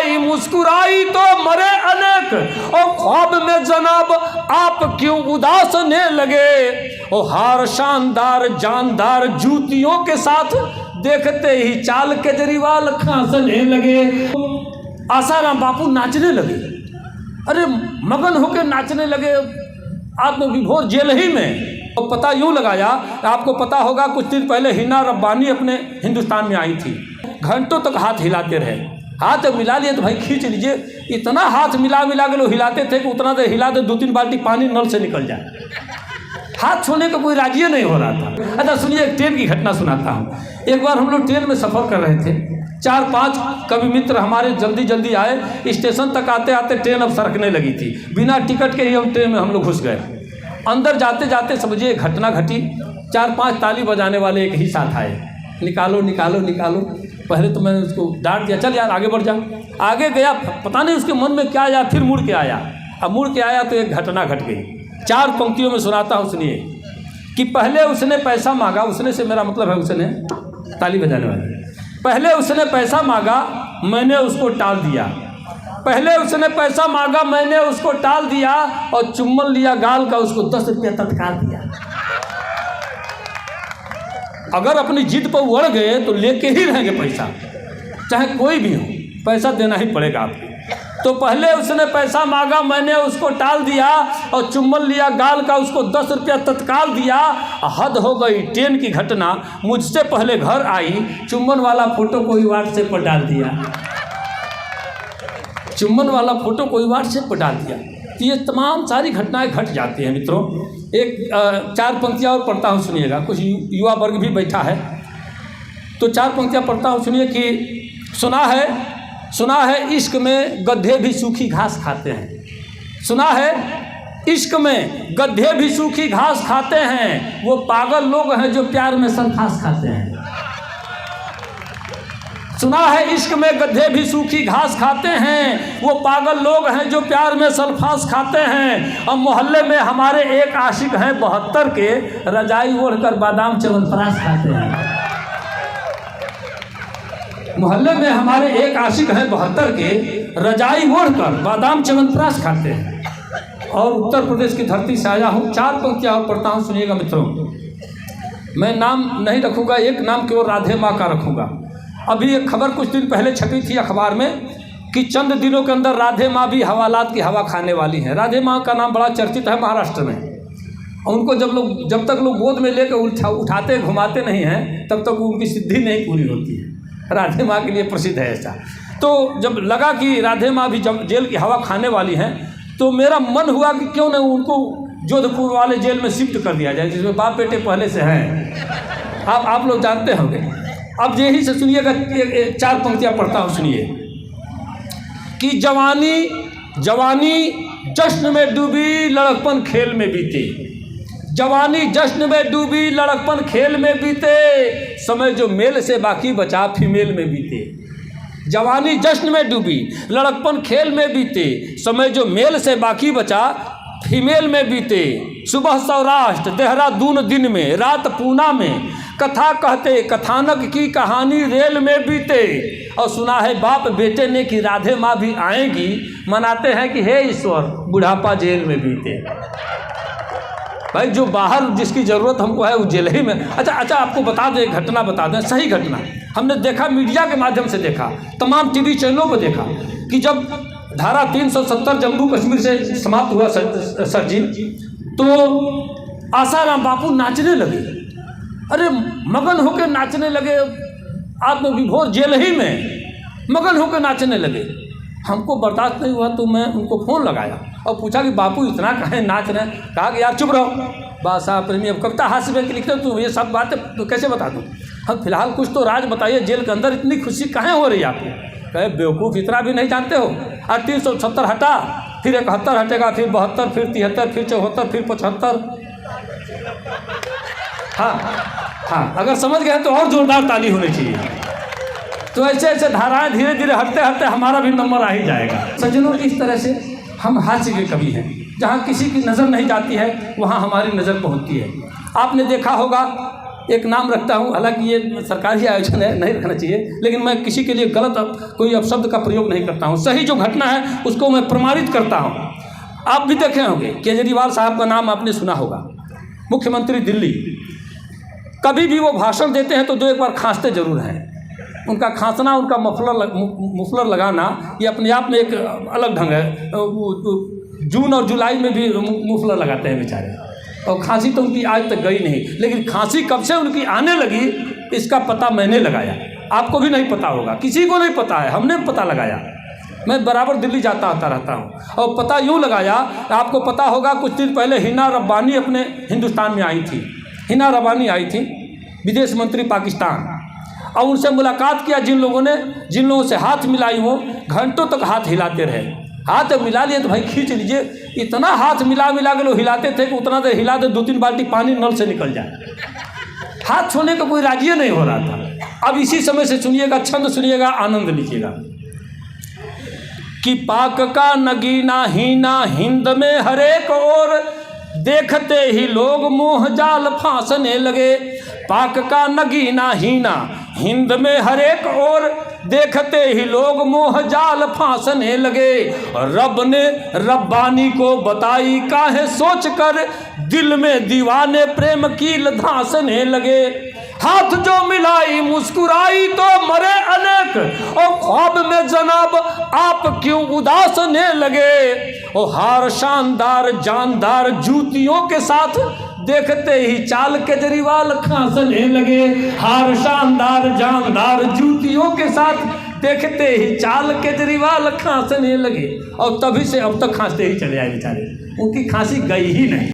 आई मुस्कुराई तो मरे अनेक, और ख्वाब में जनाब आप क्यों उदासने लगे। और हार शानदार जानदार जूतियों के साथ देखते ही चाल केजरीवाल खांसने लगे। आसाराम बापू नाचने लगे, अरे मगन होकर नाचने लगे आत्मविभोर जेल ही में। तो पता यूँ लगाया, आपको पता होगा कुछ दिन पहले हिना रब्बानी अपने हिंदुस्तान में आई थी, घंटों तक हाथ हिलाते रहे। हाथ जब मिला लिए तो भाई खींच लीजिए, इतना हाथ मिला के लोग हिलाते थे कि उतना देर हिला दे 2-3 बाल्टी पानी नल से निकल जाए, हाथ छोड़ने का कोई राजी नहीं हो रहा था। अच्छा सुनिए, एक ट्रेन की घटना सुनाता हूँ। एक बार हम लोग ट्रेन में सफ़र कर रहे थे, 4-5 कवि मित्र हमारे जल्दी आए। स्टेशन तक आते आते ट्रेन अब सरकने लगी थी, बिना टिकट के ही हम ट्रेन में हम लोग घुस गए। अंदर जाते जाते समझिए घटना घटी, 4-5 ताली बजाने वाले एक ही साथ आए, निकालो निकालो निकालो। पहले तो मैंने उसको डांट दिया, चल यार आगे बढ़ जा। आगे गया, पता नहीं उसके मन में क्या आया, फिर मुड़ के आया। अब मुड़ के आया तो एक घटना घट गई, 4 पंक्तियों में सुनाता हूँ, सुनिए। कि पहले उसने पैसा मांगा, उसने से मेरा मतलब है उसने ताली बजाने वाले। पहले उसने पैसा मांगा, मैंने उसको टाल दिया। पहले उसने पैसा मांगा, मैंने उसको टाल दिया, और चुम्बन लिया गाल का, उसको 10 रुपया तत्काल दिया। अगर अपनी जिद पर उड़ गए तो लेके ही रहेंगे पैसा, चाहे कोई भी हो, पैसा देना ही पड़ेगा आपको। तो पहले उसने पैसा मांगा, मैंने उसको टाल दिया, और चुम्बन लिया गाल का, उसको 10 रुपया तत्काल दिया। हद हो गई, ट्रेन की घटना मुझसे पहले घर आई, चुम्बन वाला फोटो कोई व्हाट्सएप पर डाल दिया, चुम्बन वाला फोटो कोई व्हाट्सएप पर डाल दिया। तो ये तमाम सारी घटनाएं घट जाती हैं मित्रों। एक 4 पंक्तियाँ और पढ़ता हूँ, सुनिएगा। कुछ युवा वर्ग भी बैठा है, तो 4 पंक्तियाँ पढ़ता हूँ, सुनिए। कि सुना है इश्क में गधे भी सूखी घास खाते हैं। सुना है इश्क में गधे भी सूखी घास खाते हैं, वो पागल लोग हैं जो प्यार में सल्फास खाते हैं। सुना है इश्क में गधे भी सूखी घास खाते हैं, वो पागल लोग हैं जो प्यार में सल्फास खाते हैं। और मोहल्ले में हमारे एक आशिक हैं 72 के, रजाई ओढ़कर बादाम च्यवनप्राश खाते हैं। मोहल्ले में हमारे एक आशिक हैं 72 के, रजाई ओढ़कर बादाम च्यवनप्राश खाते हैं। और उत्तर प्रदेश की धरती से आया हूँ। 4 पंक्तियाँ और पढ़ता हूँ, सुनिएगा मित्रों। मैं नाम नहीं रखूँगा, एक नाम केवल राधे माँ का रखूँगा। अभी एक खबर कुछ दिन पहले छपी थी अखबार में कि चंद दिनों के अंदर राधे माँ भी हवालात की हवा खाने वाली हैं। राधे माँ का नाम बड़ा चर्चित है महाराष्ट्र में। उनको जब तक लोग गोद में लेकर उठाते घुमाते नहीं हैं, तब तक उनकी सिद्धि नहीं पूरी होती है। राधे माँ के लिए प्रसिद्ध है ऐसा। तो जब लगा कि राधे माँ भी जब जेल की हवा खाने वाली हैं, तो मेरा मन हुआ कि क्यों न उनको जोधपुर वाले जेल में शिफ्ट कर दिया जाए, जिसमें बाप बेटे पहले से हैं। आप लोग जानते होंगे। अब यही से सुनिएगा, 4 पंक्तियाँ पढ़ता हूँ, सुनिए। कि जवानी जश्न में डूबी, लड़कपन खेल में बीते। जवानी जश्न में डूबी, लड़कपन खेल में बीते, समय जो मेल से बाकी बचा फीमेल में बीते। जवानी जश्न में डूबी, लड़कपन खेल में बीते, समय जो मेल से बाकी बचा फीमेल में बीते। सुबह सौराष्ट्र देहरादून दिन में, रात पूना में, कथा कहते कथानक की कहानी रेल में बीते। और सुना है बाप बेटे ने कि राधे माँ भी आएंगी, मनाते हैं कि हे ईश्वर बुढ़ापा जेल में बीते। भाई जो बाहर जिसकी ज़रूरत हमको है वो जेल ही में। अच्छा आपको बता दें, घटना बता दें, सही घटना हमने देखा, मीडिया के माध्यम से देखा, तमाम टीवी चैनलों पर देखा कि जब धारा 370 जम्मू कश्मीर से समाप्त हुआ सरजी, तो आसाराम बापू नाचने लगे, अरे मगन होकर नाचने लगे, आत्मविभोर जेल ही में मगन होकर नाचने लगे। हमको बर्दाश्त नहीं हुआ तो मैं उनको फ़ोन लगाया और पूछा कि बापू इतना कहें नाच रहे हैं। कहा कि यार चुप रहो, बादशाह प्रेमी अब कविता हास्य में लिखते हो तो ये सब बातें तो कैसे बता दूँ। हम फिलहाल कुछ तो राज बताइए, जेल के अंदर इतनी खुशी कहाँ हो रही है आपको। कहे बेवकूफ़ इतना भी नहीं जानते हो। 370 हटा, फिर 71 हटेगा, फिर 72, फिर 73, फिर 74, फिर 75। हाँ, अगर समझ गए तो और जोरदार ताली होनी चाहिए। तो ऐसे ऐसे धाराएं धीरे धीरे हटते हटते हमारा भी नंबर आ ही जाएगा। सज्जनों, इस तरह से हम हास्य के कवि हैं। जहाँ किसी की नज़र नहीं जाती है वहाँ हमारी नज़र पहुँचती है। आपने देखा होगा एक नाम रखता हूँ, हालांकि ये सरकारी आयोजन है, नहीं रखना चाहिए, लेकिन मैं किसी के लिए गलत कोई अपशब्द का प्रयोग नहीं करता हूँ। सही जो घटना है उसको मैं प्रमाणित करता हूँ। आप भी देखे होंगे, केजरीवाल साहब का नाम आपने सुना होगा, मुख्यमंत्री दिल्ली। कभी भी वो भाषण देते हैं तो दो एक बार खांसते जरूर हैं। उनका खांसना, उनका मफलर लगाना, ये अपने आप में एक अलग ढंग है। जून और जुलाई में भी मफलर लगाते हैं बेचारे, और खांसी तो उनकी आज तक गई नहीं। लेकिन खांसी कब से उनकी आने लगी इसका पता मैंने लगाया, आपको भी नहीं पता होगा, किसी को नहीं पता है, हमने पता लगाया। मैं बराबर दिल्ली जाता आता रहता हूँ, और पता यूँ लगाया, आपको पता होगा कुछ दिन पहले हिना रब्बानी अपने हिंदुस्तान में आई थी। हिना रब्बानी आई थी, विदेश मंत्री पाकिस्तान, और उनसे मुलाकात किया। जिन लोगों से हाथ मिलाई वो घंटों तक हाथ हिलाते रहे। हाथ जब मिला लिए तो भाई खींच लीजिए, इतना हाथ मिला के लोग हिलाते थे कि उतना देर हिला दे 2-3 बाल्टी पानी नल से निकल जाए। हाथ छोड़ने का कोई राजी नहीं हो रहा था। अब इसी समय से सुनिएगा, छंद सुनिएगा, आनंद लीजिएगा। कि पाक का नगीना हीना हिंद में हरेक ओर, देखते ही लोग मुँह जाल फांसने लगे। पाक का नगीना हीना हिंद में हरेक ओर, देखते ही लोग मुँह जाल फांसने लगे। रब ने रब्बानी को बताई काहे सोच कर, दिल में दीवाने प्रेम कील धांसने लगे। हाथ जो मिलाई मुस्कुराई तो मरे अनेक, और ख्वाब में जनाब आप क्यों उदासने लगे। और हार शानदार जानदार जूतियों के साथ, देखते ही चाल केजरीवाल खांसने लगे। हार शानदार जानदार जूतियों के साथ, देखते ही चाल केजरीवाल खांसने लगे। और तभी से अब तक खांसते ही चले आए बेचारे, उनकी खांसी गई ही नहीं।